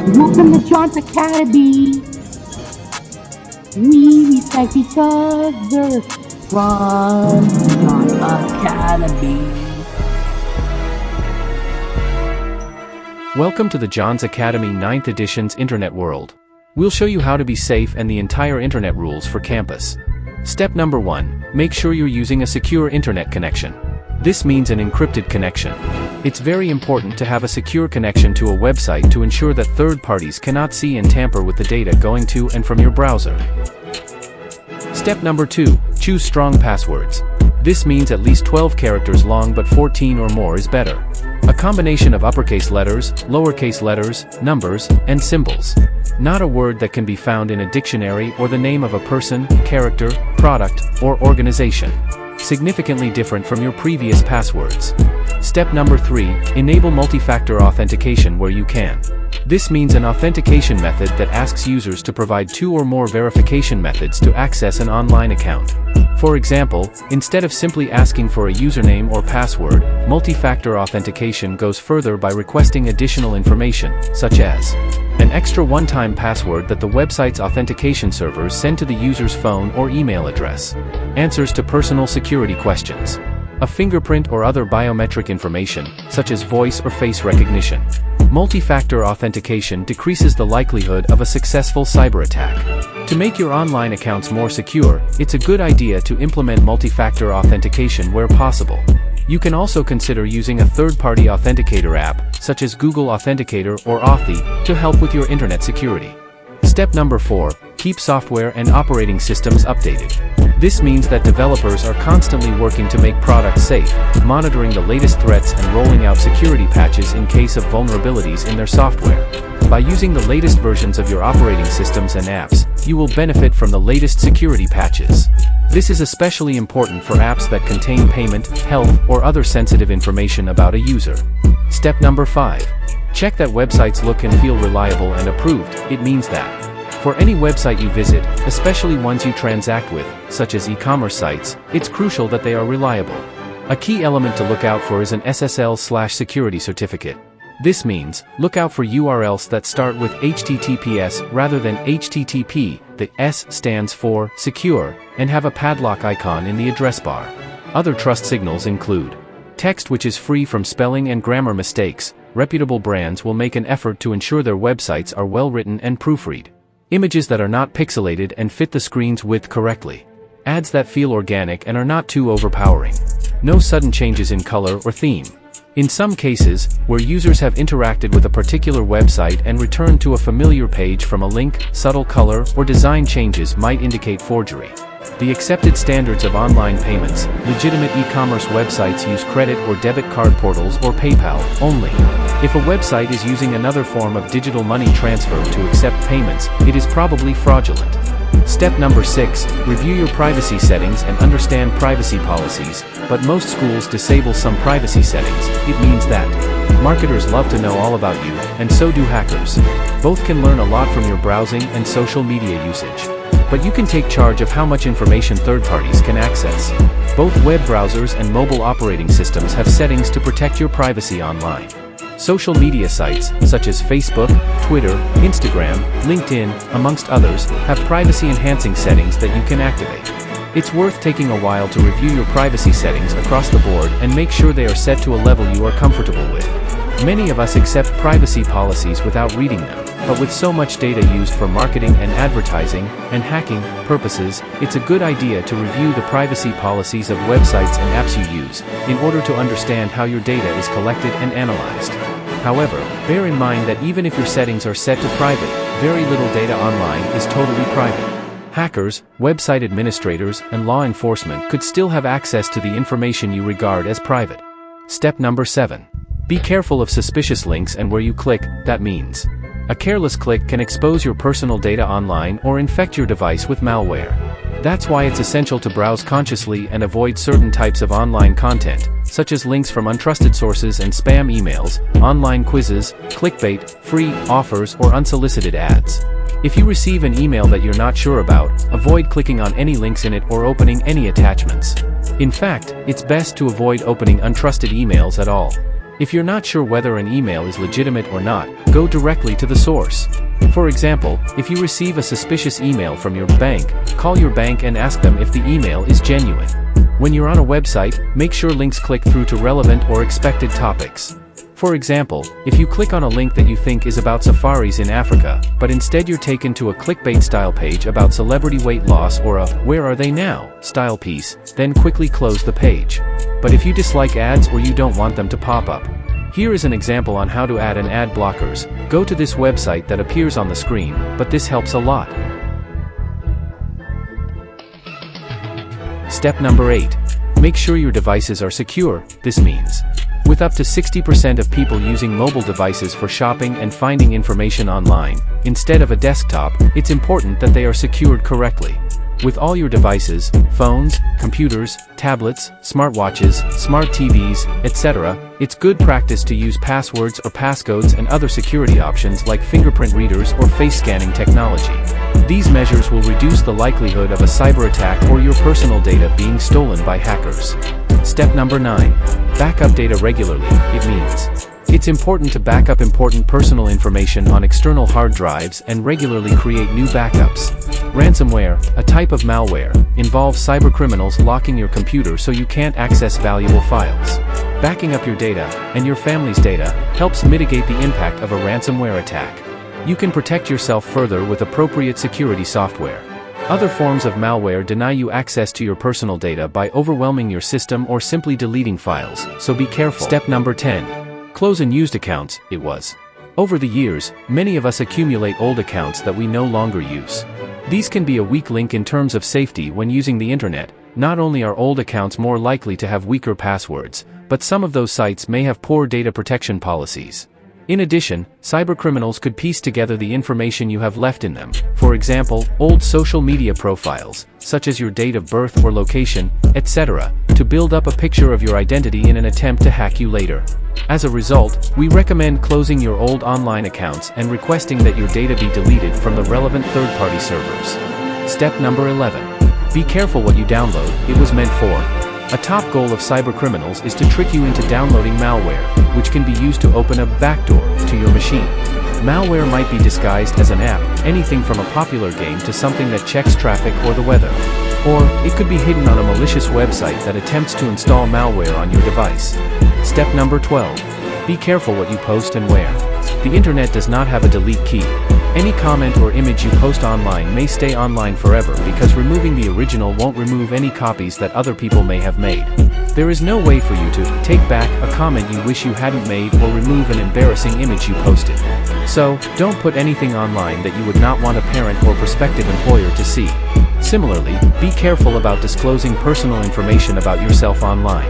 Welcome to John's Academy. We respect each other from John's Academy. Welcome to the John's Academy 9th edition's Internet World. We'll show you how to be safe and the entire internet rules for campus. Step number 1, make sure you're using a secure internet connection. This means an encrypted connection. It's very important to have a secure connection to a website to ensure that third parties cannot see and tamper with the data going to and from your browser. Step number 2, choose strong passwords. This means at least 12 characters long, but 14 or more is better. A combination of uppercase letters, lowercase letters, numbers, and symbols. Not a word that can be found in a dictionary or the name of a person, character, product, or organization. Significantly different from your previous passwords. Step number 3, enable multi-factor authentication where you can. This means an authentication method that asks users to provide 2 or more verification methods to access an online account. For example, instead of simply asking for a username or password, multi-factor authentication goes further by requesting additional information, such as an extra one-time password that the website's authentication servers send to the user's phone or email address, answers to personal security questions, a fingerprint or other biometric information, such as voice or face recognition. Multi-factor authentication decreases the likelihood of a successful cyber attack. To make your online accounts more secure, it's a good idea to implement multi-factor authentication where possible. You can also consider using a third-party authenticator app, such as Google Authenticator or Authy, to help with your internet security. Step number 4, keep software and operating systems updated. This means that developers are constantly working to make products safe, monitoring the latest threats and rolling out security patches in case of vulnerabilities in their software. By using the latest versions of your operating systems and apps, you will benefit from the latest security patches. This is especially important for apps that contain payment, health, or other sensitive information about a user. Step number 5. Check that websites look and feel reliable and approved. It means that for any website you visit, especially ones you transact with, such as e-commerce sites, it's crucial that they are reliable. A key element to look out for is an SSL/security certificate. This means, look out for URLs that start with HTTPS rather than HTTP, the S stands for secure, and have a padlock icon in the address bar. Other trust signals include text which is free from spelling and grammar mistakes. Reputable brands will make an effort to ensure their websites are well written and proofread. Images that are not pixelated and fit the screen's width correctly. Ads that feel organic and are not too overpowering. No sudden changes in color or theme. In some cases, where users have interacted with a particular website and returned to a familiar page from a link, subtle color or design changes might indicate forgery. The accepted standards of online payments. Legitimate e-commerce websites use credit or debit card portals or PayPal only. If a website is using another form of digital money transfer to accept payments, it is probably fraudulent. Step number 6, review your privacy settings and understand privacy policies, but most schools disable some privacy settings. It means that marketers love to know all about you, and so do hackers. Both can learn a lot from your browsing and social media usage. But you can take charge of how much information third parties can access. Both web browsers and mobile operating systems have settings to protect your privacy online. Social media sites, such as Facebook, Twitter, Instagram, LinkedIn, amongst others, have privacy-enhancing settings that you can activate. It's worth taking a while to review your privacy settings across the board and make sure they are set to a level you are comfortable with. Many of us accept privacy policies without reading them, but with so much data used for marketing and advertising, and hacking, purposes, it's a good idea to review the privacy policies of websites and apps you use, in order to understand how your data is collected and analyzed. However, bear in mind that even if your settings are set to private, very little data online is totally private. Hackers, website administrators, and law enforcement could still have access to the information you regard as private. Step number 7. Be careful of suspicious links and where you click. That means a careless click can expose your personal data online or infect your device with malware. That's why it's essential to browse consciously and avoid certain types of online content, such as links from untrusted sources and spam emails, online quizzes, clickbait, free offers, or unsolicited ads. If you receive an email that you're not sure about, avoid clicking on any links in it or opening any attachments. In fact, it's best to avoid opening untrusted emails at all. If you're not sure whether an email is legitimate or not, go directly to the source. For example, if you receive a suspicious email from your bank, call your bank and ask them if the email is genuine. When you're on a website, make sure links click through to relevant or expected topics. For example, if you click on a link that you think is about safaris in Africa, but instead you're taken to a clickbait-style page about celebrity weight loss or a "where are they now" style piece, then quickly close the page. But if you dislike ads or you don't want them to pop up, here is an example on how to add an ad blockers. Go to this website that appears on the screen, but this helps a lot. Step number 8. Make sure your devices are secure. This means, with up to 60% of people using mobile devices for shopping and finding information online, instead of a desktop, it's important that they are secured correctly. With all your devices, phones, computers, tablets, smartwatches, smart TVs, etc., it's good practice to use passwords or passcodes and other security options like fingerprint readers or face scanning technology. These measures will reduce the likelihood of a cyber attack or your personal data being stolen by hackers. Step number 9. Backup data regularly. It means, it's important to back up important personal information on external hard drives and regularly create new backups. Ransomware, a type of malware, involves cybercriminals locking your computer so you can't access valuable files. Backing up your data, and your family's data, helps mitigate the impact of a ransomware attack. You can protect yourself further with appropriate security software. Other forms of malware deny you access to your personal data by overwhelming your system or simply deleting files, so be careful. Step number 10. Close unused accounts. Over the years, many of us accumulate old accounts that we no longer use. These can be a weak link in terms of safety when using the internet. Not only are old accounts more likely to have weaker passwords, but some of those sites may have poor data protection policies. In addition, cybercriminals could piece together the information you have left in them, for example, old social media profiles, such as your date of birth or location, etc., to build up a picture of your identity in an attempt to hack you later. As a result, we recommend closing your old online accounts and requesting that your data be deleted from the relevant third-party servers. Step number 11. Be careful what you download. It was meant for. A top goal of cybercriminals is to trick you into downloading malware, which can be used to open a backdoor to your machine. Malware might be disguised as an app, anything from a popular game to something that checks traffic or the weather. Or, it could be hidden on a malicious website that attempts to install malware on your device. Step number 12. Be careful what you post and where. The internet does not have a delete key. Any comment or image you post online may stay online forever because removing the original won't remove any copies that other people may have made. There is no way for you to take back a comment you wish you hadn't made or remove an embarrassing image you posted. So, don't put anything online that you would not want a parent or prospective employer to see. Similarly, be careful about disclosing personal information about yourself online.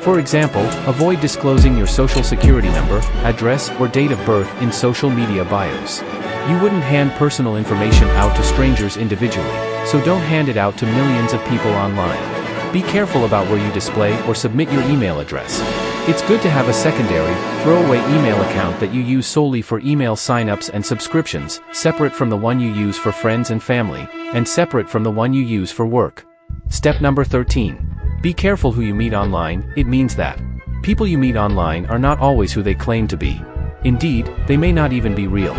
For example, avoid disclosing your social security number, address, or date of birth in social media bios. You wouldn't hand personal information out to strangers individually, so don't hand it out to millions of people online. Be careful about where you display or submit your email address. It's good to have a secondary, throwaway email account that you use solely for email signups and subscriptions, separate from the one you use for friends and family, and separate from the one you use for work. Step number 13. Be careful who you meet online. It means that people you meet online are not always who they claim to be. Indeed, they may not even be real.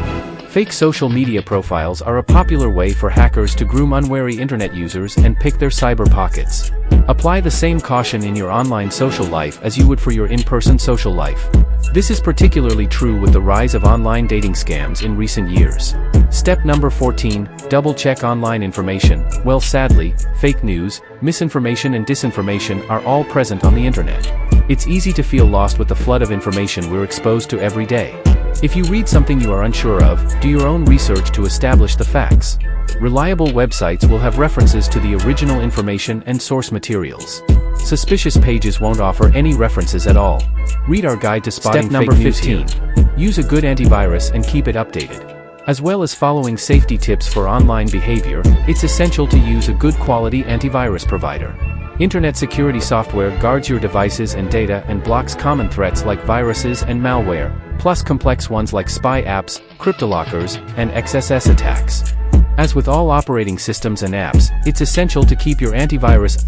Fake social media profiles are a popular way for hackers to groom unwary internet users and pick their cyber pockets. Apply the same caution in your online social life as you would for your in-person social life. This is particularly true with the rise of online dating scams in recent years. Step number 14. Double-check online information. Well, sadly, fake news, misinformation and disinformation are all present on the internet. It's easy to feel lost with the flood of information we're exposed to every day. If you read something you are unsure of, do your own research to establish the facts. Reliable websites will have references to the original information and source materials. Suspicious pages won't offer any references at all. Read our guide to spotting fake news. Step number 15. Use a good antivirus and keep it updated. As well as following safety tips for online behavior, it's essential to use a good quality antivirus provider. Internet security software guards your devices and data and blocks common threats like viruses and malware, plus complex ones like spy apps, cryptolockers, and XSS attacks. As with all operating systems and apps, it's essential to keep your antivirus